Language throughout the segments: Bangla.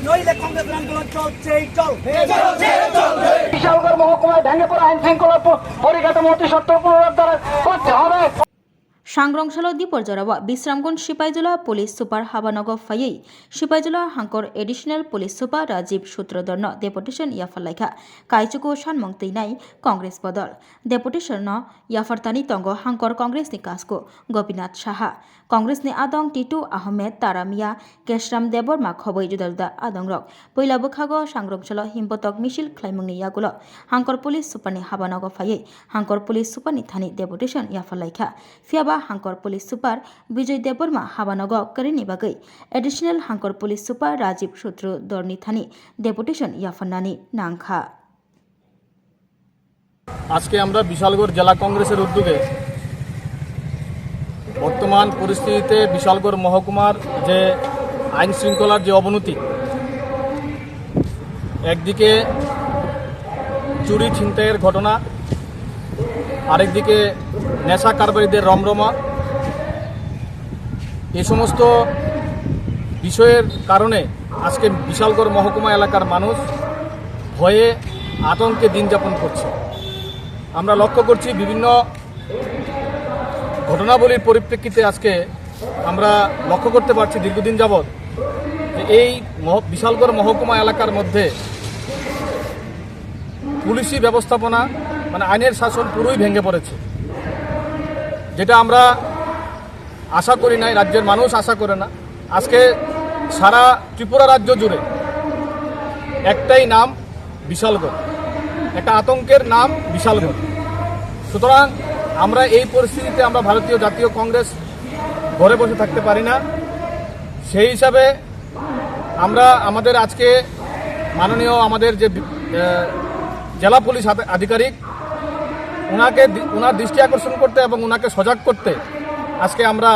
নইলে কংগ্রেস আন্দোলন চলছেই চলবে। বিশালগড় মহকুমায় ভেঙে পড়া আইন শৃঙ্খলা পরিকাঠামো অতি সত্ত্বর পুনরুদ্ধার করতে হবে। सांग्रंशालो दिपरजरावा विश्रामगंज सिपाहीजला पुलिस सुपार हाबानगर फायै सिपाहीजला हांकर एडिशनल पुलिस सुपार राजीव सूत्रधरन डेपुटेशन याफालाइखा कायचुको सानमंग तैनाय कांग्रेस बदल डेपुटेशन याफारतानि तंग हांकर कांग्रेस नि कासको गोपीनाथ साहा कांग्रेस नि आदं टिटू आहमेद तारामिया केशराम देबरमा खबै जुदा जुदा आदं रक पहिला बखागो सांग्रंशालो हिमपतक मिसिल ख्लाइमंगनि यागुलो हांकर पुलिस सुपारनि हाबानगर फायै हांकर पुलिस सुपारनि थानि डेपुटेशन याफालाइखा फियाबा हांकर पुलिस सुपार विजय देबरमा हाबानगर करिनि बागै एडिशनल हांकर पुलिस सुपार राजीव सूत्रधरनि थानि डेपुटेशन याफान्नानि नांखा। আজকে আমরা বিশালগড় জেলা কংগ্রেসের উদ্যোগে বর্তমান পরিস্থিতিতে বিশালগড় মহকুমার যে আইন শৃঙ্খলার যে অবনতি, একদিকে চুরি ছিনতাইয়ের ঘটনা, আরেকদিকে নেশা কারবারিদের রমরমা, এই সমস্ত বিষয়ের কারণে আজকে বিশালগড় মহকুমা এলাকার মানুষ ভয়ে আতঙ্কে দিন যাপন করছে। আমরা লক্ষ্য করছি বিভিন্ন ঘটনাবলীর পরিপ্রেক্ষিতে আজকে আমরা লক্ষ্য করতে পারছি দীর্ঘদিন যাবৎ যে এই বিশালগড় মহকুমা এলাকার মধ্যে পুলিশি ব্যবস্থাপনা মানে আইনের শাসন পুরোই ভেঙে পড়েছে, যেটা আমরা আশা করি নাই, রাজ্যের মানুষ আশা করে না। আজকে সারা ত্রিপুরা রাজ্য জুড়ে একটাই নাম বিশালগড়, একটা আতঙ্কের নাম বিশালগড়। সুতরাং আমরা এই পরিস্থিতিতে আমরা ভারতীয় জাতীয় কংগ্রেস ঘরে বসে থাকতে পারি না। সেই হিসাবে আমরা আমাদের আজকে মাননীয় আমাদের যে জেলা পুলিশ আধিকারিক ওনার দৃষ্টি আকর্ষণ করতে এবং ওনাকে সজাগ করতে আজকে আমরা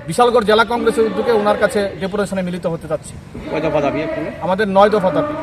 বিশালগড় জেলা কংগ্রেসের উদ্যোগে ওনার কাছে ডেপুটেশনে মিলিত হতে যাচ্ছি। কয় দফা দাবি? আমাদের 9 দফা দাবি।